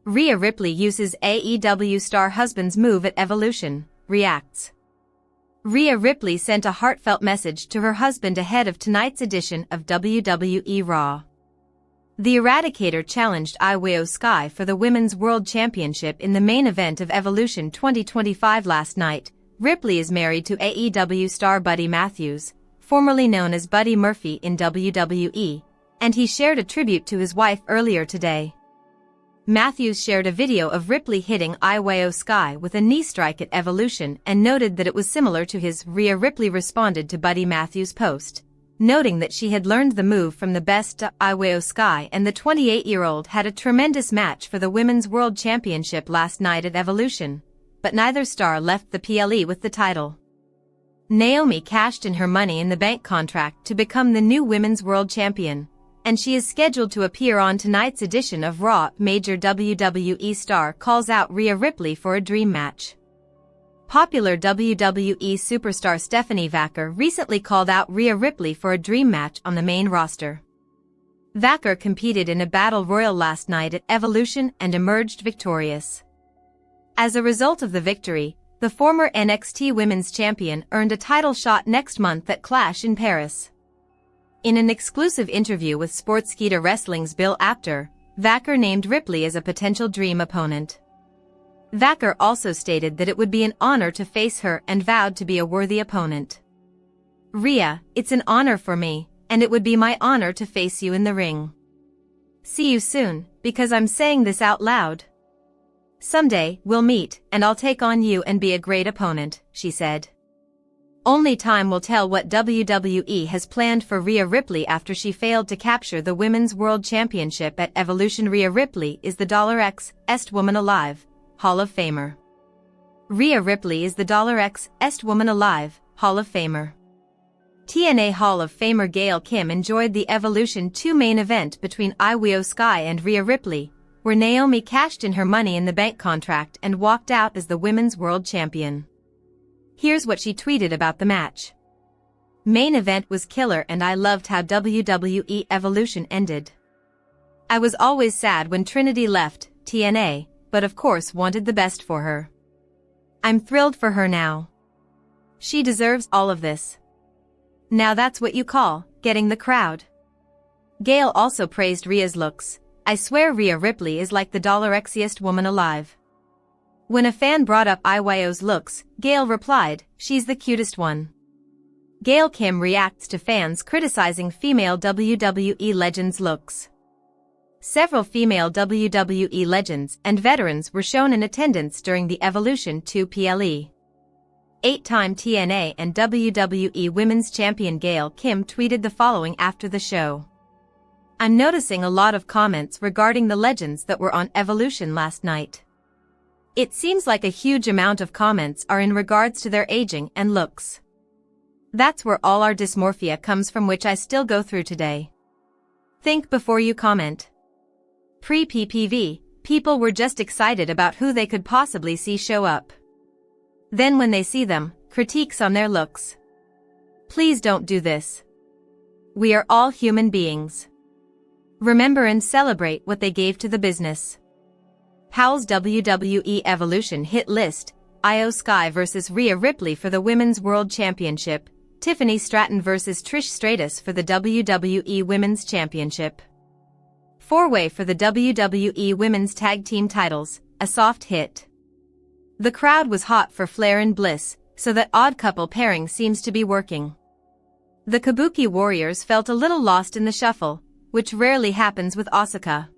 Rhea Ripley uses AEW star husband's move at Evolution, reacts. Rhea Ripley sent a heartfelt message to her husband ahead of tonight's edition of WWE Raw. The Eradicator challenged IYO SKY for the Women's World Championship in the main event of Evolution 2025 last night. Ripley is married to AEW star Buddy Matthews, formerly known as Buddy Murphy in WWE, and he shared a tribute to his wife earlier today. Matthews shared a video of Ripley hitting IYO SKY with a knee strike at Evolution and noted that it was similar to his. Rhea Ripley responded to Buddy Matthews' post, noting that she had learned the move from the best IYO SKY and the 28-year-old had a tremendous match for the Women's World Championship last night at Evolution, but neither star left the PLE with the title. Naomi cashed in her Money in the Bank contract to become the new Women's World Champion, and she is scheduled to appear on tonight's edition of Raw. Major WWE star calls out Rhea Ripley for a dream match. Popular WWE superstar Stephanie Vaquer recently called out Rhea Ripley for a dream match on the main roster. Vaquer competed in a battle royal last night at Evolution and emerged victorious. As a result of the victory, the former NXT Women's Champion earned a title shot next month at Clash in Paris. In an exclusive interview with Sportskeeda Wrestling's Bill Apter, Vaquer named Ripley as a potential dream opponent. Vaquer also stated that it would be an honor to face her and vowed to be a worthy opponent. Rhea, it's an honor for me, and it would be my honor to face you in the ring. See you soon, because I'm saying this out loud. Someday, we'll meet, and I'll take on you and be a great opponent, she said. Only time will tell what WWE has planned for Rhea Ripley after she failed to capture the Women's World Championship at Evolution. Rhea Ripley is the $X woman alive, Hall of Famer. Rhea Ripley is the $X woman alive, Hall of Famer. TNA Hall of Famer Gail Kim enjoyed the Evolution 2 main event between IYO SKY and Rhea Ripley, where Naomi cashed in her Money in the Bank contract and walked out as the Women's World Champion. Here's what she tweeted about the match. Main event was killer and I loved how WWE Evolution ended. I was always sad when Trinity left TNA, but of course wanted the best for her. I'm thrilled for her now. She deserves all of this. Now that's what you call getting the crowd. Gail also praised Rhea's looks. I swear Rhea Ripley is like the $Xiest woman alive. When a fan brought up IYO's looks, Gail replied, she's the cutest one. Gail Kim reacts to fans criticizing female WWE legends' looks. Several female WWE legends and veterans were shown in attendance during the Evolution 2 PLE. 8-time TNA and WWE Women's Champion Gail Kim tweeted the following after the show. I'm noticing a lot of comments regarding the legends that were on Evolution last night. It seems like a huge amount of comments are in regards to their aging and looks. That's where all our dysmorphia comes from, which I still go through today. Think before you comment. Pre-PPV, people were just excited about who they could possibly see show up. Then when they see them, critiques on their looks. Please don't do this. We are all human beings. Remember and celebrate what they gave to the business. Howl's WWE Evolution hit list, IYO SKY vs Rhea Ripley for the Women's World Championship, Tiffany Stratton vs Trish Stratus for the WWE Women's Championship. 4-way for the WWE Women's Tag Team titles, a soft hit. The crowd was hot for Flair and Bliss, so that odd couple pairing seems to be working. The Kabuki Warriors felt a little lost in the shuffle, which rarely happens with Asuka.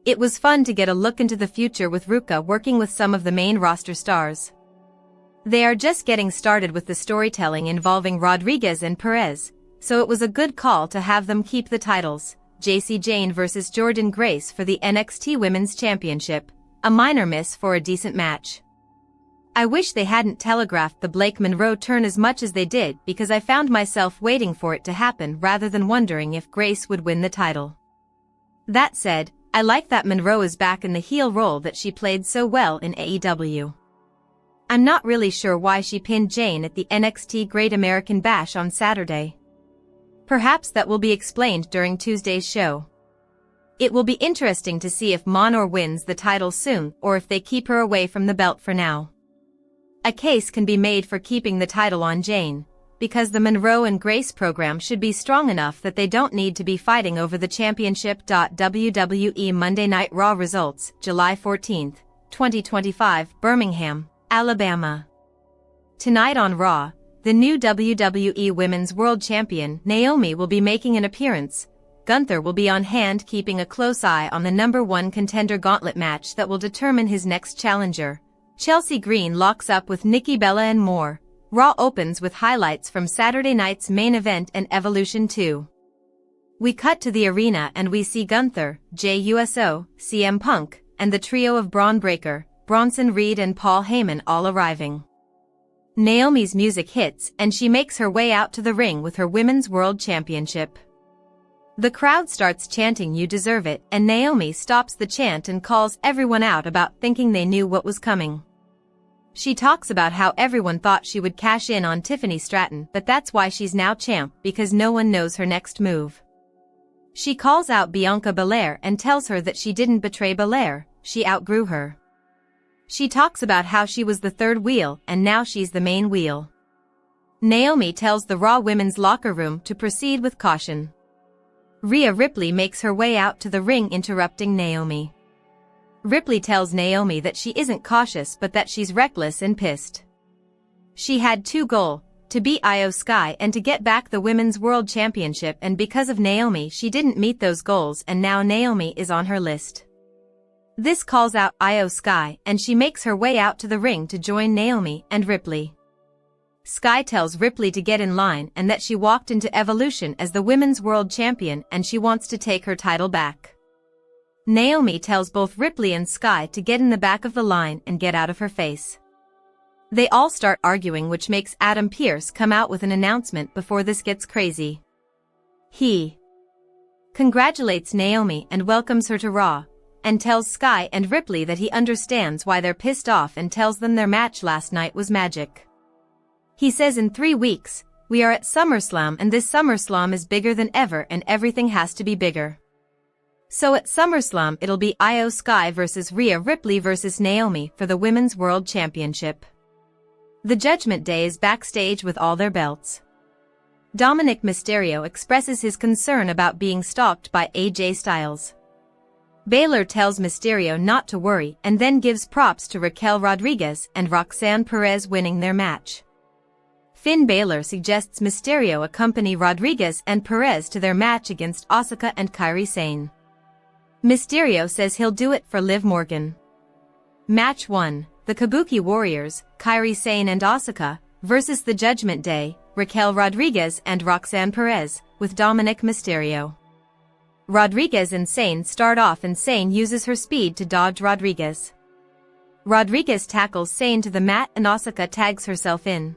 It was fun to get a look into the future with Ruka working with some of the main roster stars. They are just getting started with the storytelling involving Rodriguez and Perez, so it was a good call to have them keep the titles. JC Jane vs Jordan Grace for the NXT Women's Championship, a minor miss for a decent match. I wish they hadn't telegraphed the Blake Monroe turn as much as they did, because I found myself waiting for it to happen rather than wondering if Grace would win the title. That said, I like that Monroe is back in the heel role that she played so well in AEW. I'm not really sure why she pinned Jane at the NXT Great American Bash on Saturday. Perhaps that will be explained during Tuesday's show. It will be interesting to see if Monor wins the title soon or if they keep her away from the belt for now. A case can be made for keeping the title on Jane, because the Monroe and Grace program should be strong enough that they don't need to be fighting over the championship. WWE Monday Night Raw results, July 14, 2025, Birmingham, Alabama. Tonight on Raw, the new WWE Women's World Champion Naomi will be making an appearance. Gunther will be on hand keeping a close eye on the #1 contender gauntlet match that will determine his next challenger. Chelsea Green locks up with Nikki Bella and more. Raw opens with highlights from Saturday night's main event and Evolution 2. We cut to the arena and we see Gunther, Jey Uso, CM Punk, and the trio of Braun Breaker, Bronson Reed and Paul Heyman all arriving. Naomi's music hits and she makes her way out to the ring with her Women's World Championship. The crowd starts chanting "You deserve it," and Naomi stops the chant and calls everyone out about thinking they knew what was coming. She talks about how everyone thought she would cash in on Tiffany Stratton, but that's why she's now champ, because no one knows her next move. She calls out Bianca Belair and tells her that she didn't betray Belair, she outgrew her. She talks about how she was the third wheel and now she's the main wheel. Naomi tells the Raw women's locker room to proceed with caution. Rhea Ripley makes her way out to the ring interrupting Naomi. Ripley tells Naomi that she isn't cautious but that she's reckless and pissed. She had two goals, to beat IYO SKY and to get back the Women's World Championship, and because of Naomi she didn't meet those goals and now Naomi is on her list. This calls out IYO SKY and she makes her way out to the ring to join Naomi and Ripley. Sky tells Ripley to get in line and that she walked into Evolution as the Women's World Champion and she wants to take her title back. Naomi tells both Ripley and Sky to get in the back of the line and get out of her face. They all start arguing, which makes Adam Pearce come out with an announcement before this gets crazy. He congratulates Naomi and welcomes her to Raw, and tells Sky and Ripley that he understands why they're pissed off and tells them their match last night was magic. He says in 3 weeks, we are at SummerSlam and this SummerSlam is bigger than ever and everything has to be bigger. So at SummerSlam it'll be IYO SKY versus Rhea Ripley versus Naomi for the Women's World Championship. The Judgment Day is backstage with all their belts. Dominic Mysterio expresses his concern about being stalked by AJ Styles. Baylor tells Mysterio not to worry and then gives props to Raquel Rodriguez and Roxanne Perez winning their match. Finn Balor suggests Mysterio accompany Rodriguez and Perez to their match against Asuka and Kairi Sane. Mysterio says he'll do it for Liv Morgan. Match 1, the Kabuki Warriors, Kairi Sane and Asuka, versus the Judgment Day, Raquel Rodriguez and Roxanne Perez, with Dominic Mysterio. Rodriguez and Sane start off and Sane uses her speed to dodge Rodriguez. Rodriguez tackles Sane to the mat and Asuka tags herself in.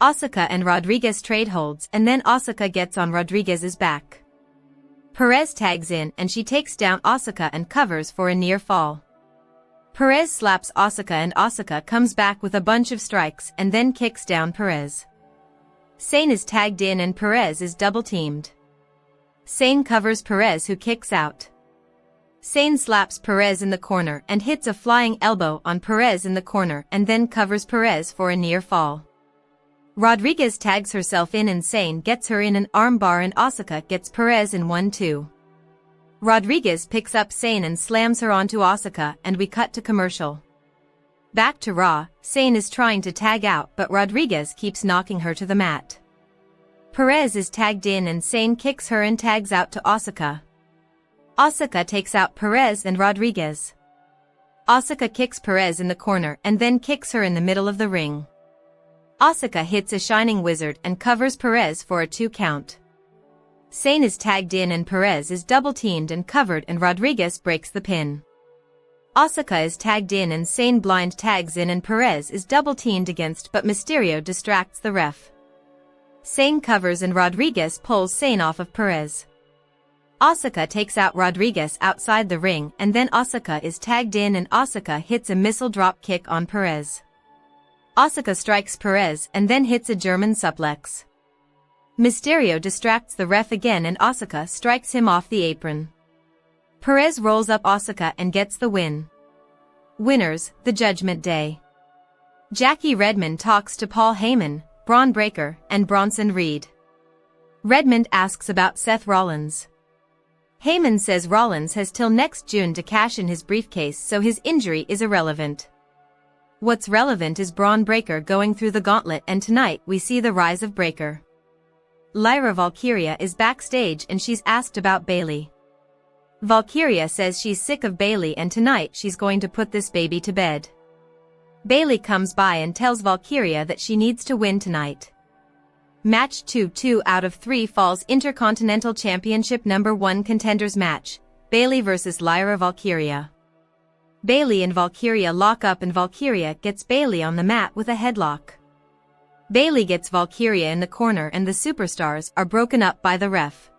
Asuka and Rodriguez trade holds and then Asuka gets on Rodriguez's back. Perez tags in and she takes down Asuka and covers for a near fall. Perez slaps Asuka and Asuka comes back with a bunch of strikes and then kicks down Perez. Sane is tagged in and Perez is double-teamed. Sane covers Perez, who kicks out. Sane slaps Perez in the corner and hits a flying elbow on Perez in the corner and then covers Perez for a near fall. Rodriguez tags herself in and Sane gets her in an armbar and Asuka gets Perez in 1-2. Rodriguez picks up Sane and slams her onto Asuka and we cut to commercial. Back to Raw, Sane is trying to tag out but Rodriguez keeps knocking her to the mat. Perez is tagged in and Sane kicks her and tags out to Asuka. Asuka takes out Perez and Rodriguez. Asuka kicks Perez in the corner and then kicks her in the middle of the ring. Asuka hits a Shining Wizard and covers Perez for a 2 count. Sane is tagged in and Perez is double-teamed and covered and Rodriguez breaks the pin. Asuka is tagged in and Sane blind tags in and Perez is double-teamed against but Mysterio distracts the ref. Sane covers and Rodriguez pulls Sane off of Perez. Asuka takes out Rodriguez outside the ring and then Asuka is tagged in and Asuka hits a missile drop kick on Perez. Asuka strikes Perez and then hits a German suplex. Mysterio distracts the ref again and Asuka strikes him off the apron. Perez rolls up Asuka and gets the win. Winners, the Judgment Day. Jackie Redmond talks to Paul Heyman, Braun Breaker, and Bronson Reed. Redmond asks about Seth Rollins. Heyman says Rollins has till next June to cash in his briefcase, so his injury is irrelevant. What's relevant is Braun Breaker going through the gauntlet, and tonight we see the rise of Breaker. Lyra Valkyria is backstage and she's asked about Bayley. Valkyria says she's sick of Bayley and tonight she's going to put this baby to bed. Bayley comes by and tells Valkyria that she needs to win tonight. Match 2 out of 3 falls Intercontinental Championship number 1 contenders match, Bayley vs Lyra Valkyria. Bayley and Valkyria lock up and Valkyria gets Bayley on the mat with a headlock. Bayley gets Valkyria in the corner and the superstars are broken up by the ref.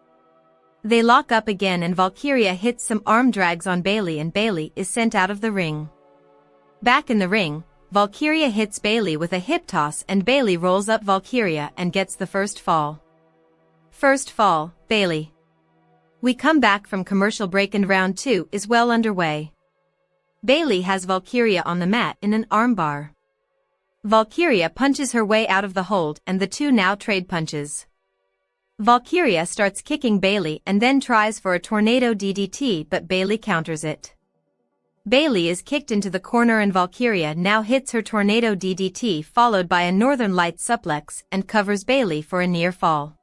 They lock up again and Valkyria hits some arm drags on Bayley and Bayley is sent out of the ring. Back in the ring, Valkyria hits Bayley with a hip toss and Bayley rolls up Valkyria and gets the first fall. First fall, Bayley. We come back from commercial break and round 2 is well underway. Bayley has Valkyria on the mat in an armbar. Valkyria punches her way out of the hold and the two now trade punches. Valkyria starts kicking Bayley and then tries for a tornado DDT, but Bayley counters it. Bayley is kicked into the corner and Valkyria now hits her tornado DDT followed by a Northern Lights suplex and covers Bayley for a near fall.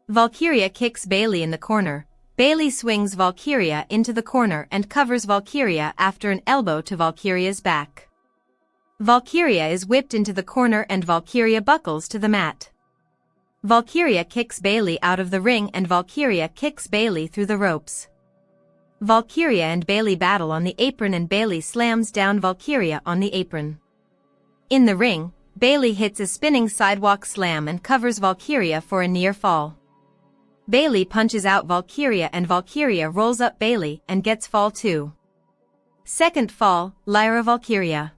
Valkyria kicks Bayley in the corner. Bayley swings Valkyria into the corner and covers Valkyria after an elbow to Valkyria's back. Valkyria is whipped into the corner and Valkyria buckles to the mat. Valkyria kicks Bayley out of the ring and Valkyria kicks Bayley through the ropes. Valkyria and Bayley battle on the apron and Bayley slams down Valkyria on the apron. In the ring, Bayley hits a spinning sidewalk slam and covers Valkyria for a near fall. Bayley punches out Valkyria and Valkyria rolls up Bayley and gets fall 2. Second fall, Lyra Valkyria.